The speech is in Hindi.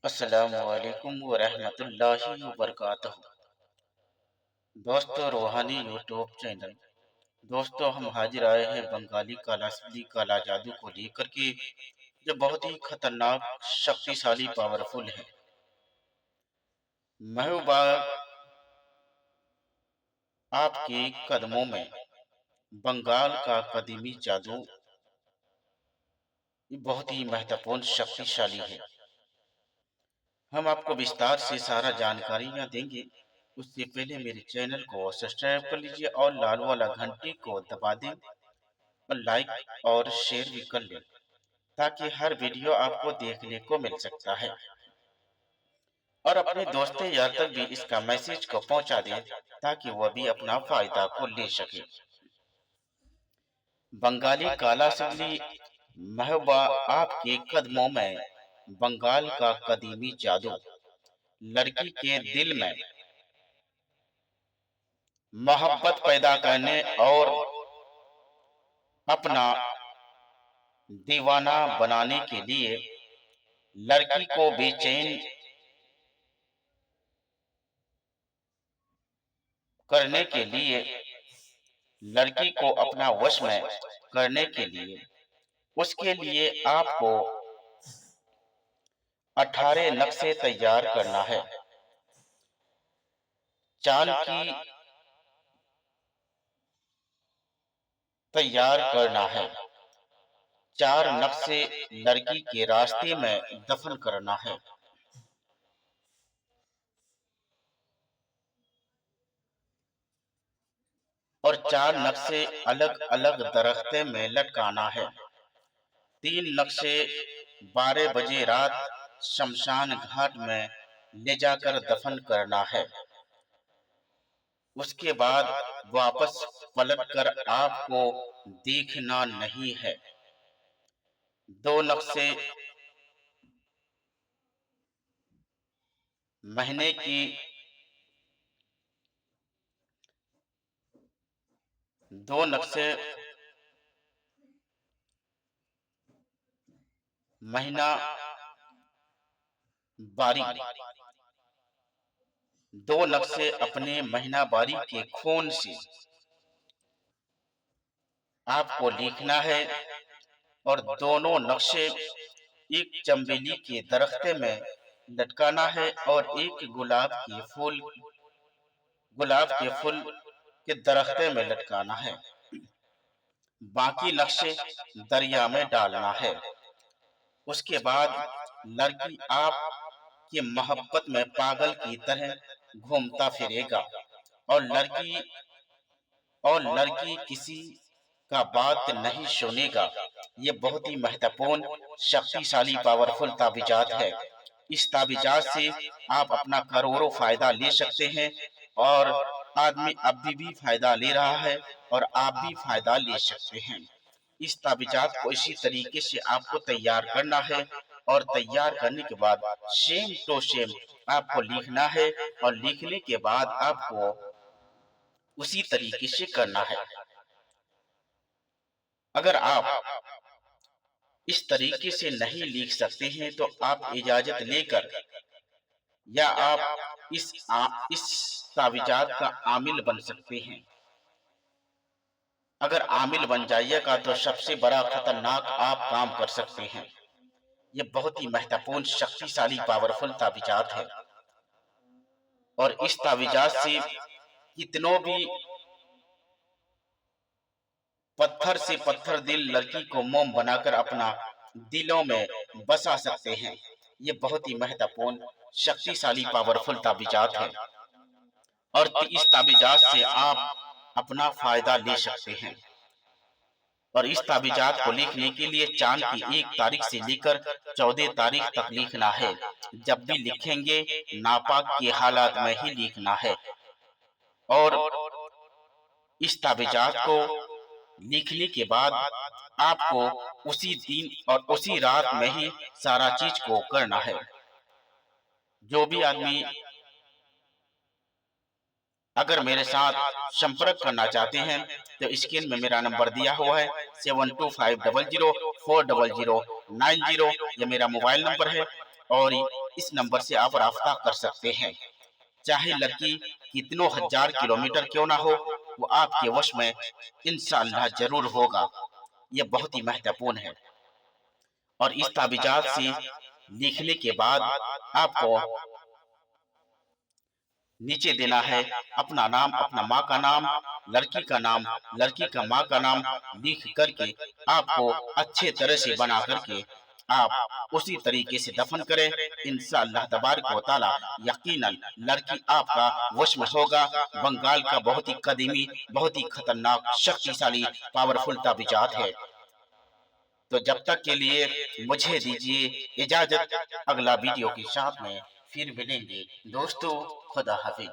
अस्सलामुअलैकुम वरहमतुल्लाहि वबरकातुहू। दोस्तों, रूहानी यूट्यूब चैनल। दोस्तों, हम हाजिर आए हैं बंगाली कालासली काला जादू को लेकर के, जो बहुत ही खतरनाक, शक्तिशाली, पावरफुल है। महबूबा आपके कदमों में बंगाल का कदीमी जादू ये बहुत ही महत्वपूर्ण, शक्तिशाली है। हम आपको विस्तार से सारा जानकारियाँ देंगे। उससे पहले मेरे चैनल को सब्सक्राइब कर लीजिए और लाल वाला घंटी को दबा दें और लाइक और शेयर भी कर लें, ताकि हर वीडियो आपको देखने को मिल सकता है। और अपने दोस्तों यार तक भी इसका मैसेज को पहुंचा दें, ताकि वह भी अपना फायदा को ले सके। बंगाली काला सिल्ली महबूबा आपके कदमों में बंगाल का कदीमी जादू लड़की के दिल में मोहब्बत पैदा करने और अपना दीवाना बनाने के लिए, लड़की को बेचैन करने के लिए, लड़की को अपना वश में करने के लिए, उसके लिए आपको 18 नक्शे तैयार करना है। चांद की तैयार करना है। 4 नक्शे लड़की के रास्ते में दफन करना है। और 4 नक्शे अलग अलग दरख्ते में लटकाना है। 3 नक्शे 12 बजे रात शमशान घाट में ले जाकर दफन करना है। उसके बाद वापस पलटकर आपको देखना नहीं है। 2 नक्शे महीने की 2 नक्शे महीना बारी, 2 नक्शे अपने महीना बारी के खून से आपको लिखना है। और दोनों नक्शे एक चमेली के दरख्ते में लटकाना है और एक गुलाब के फूल के दरख्ते में लटकाना है। बाकी नक्शे दरिया में डालना है। उसके बाद लड़की आपकी मोहब्बत में पागल की तरह घूमता फिरेगा और लड़की किसी का बात नहीं सुनेगा। ये बहुत ही महत्वपूर्ण, शक्तिशाली, पावरफुल ताबीजात है। इस ताबीजात से आप अपना करोड़ों फायदा ले सकते हैं। और आदमी अभी भी फायदा ले रहा है और आप भी फायदा ले सकते हैं। इस ताबीजात को इसी तरीके से आपको तैयार करना है। और तैयार करने के बाद सेम टू सेम आपको लिखना है। और लिखने के बाद आपको उसी तरीके से करना है। अगर आप इस तरीके से नहीं लिख सकते हैं तो आप इजाजत लेकर या आप इस ताबीजात का आमिल बन सकते हैं। अगर आमिल बन जाइएगा तो सबसे बड़ा खतरनाक आप काम कर सकते हैं। ये बहुत ही महत्वपूर्ण, शक्तिशाली, पावरफुल ताबीजात है। और इस ताबीजात से कितनों भी पत्थर से पत्थर दिल लड़की को मोम बनाकर अपना दिलों में बसा सकते हैं। ये बहुत ही महत्वपूर्ण, शक्तिशाली, पावरफुल ताबीजात है। और इस ताबीजात से आप अपना फायदा ले सकते हैं। और इस ताबीजात को लिखने के लिए चांद की 1 तारीख से लेकर 14 तारीख तक लिखना है। जब भी लिखेंगे नापाक के हालात में ही लिखना है। और इस ताबीजात को लिखने के बाद आपको उसी दिन और उसी रात में ही सारा चीज को करना है। जो भी आदमी अगर मेरे साथ संपर्क करना चाहते हैं तो स्क्रीन में मेरा नंबर दिया हुआ है 7250040090। ये मेरा मोबाइल नंबर है। और इस नंबर से आप राब्ता कर सकते हैं। चाहे लड़की कितनों हजार किलोमीटर क्यों ना हो, वो आपके वश में इंशाअल्लाह ज़रूर होगा। ये बहुत ही महत्वपूर्ण है। और इस ताबीज़ात से लिखने के बाद आपको नीचे देना है अपना नाम, अपना माँ का नाम, लड़की का नाम, लड़की का माँ का नाम लिख करके आपको अच्छे तरह से बना करके आप उसी तरीके से दफन करें। इंशाअल्लाह तबारक व तआला यकीनन लड़की आपका वश में होगा। बंगाल का बहुत ही कदीमी, बहुत ही खतरनाक, शक्तिशाली, पावरफुल ताबीज़ात है। तो जब तक के लिए मुझे दीजिए इजाज़त। अगला वीडियो के साथ में फिर मिलेंगे। दोस्तों, खुदा हाफ़िज़।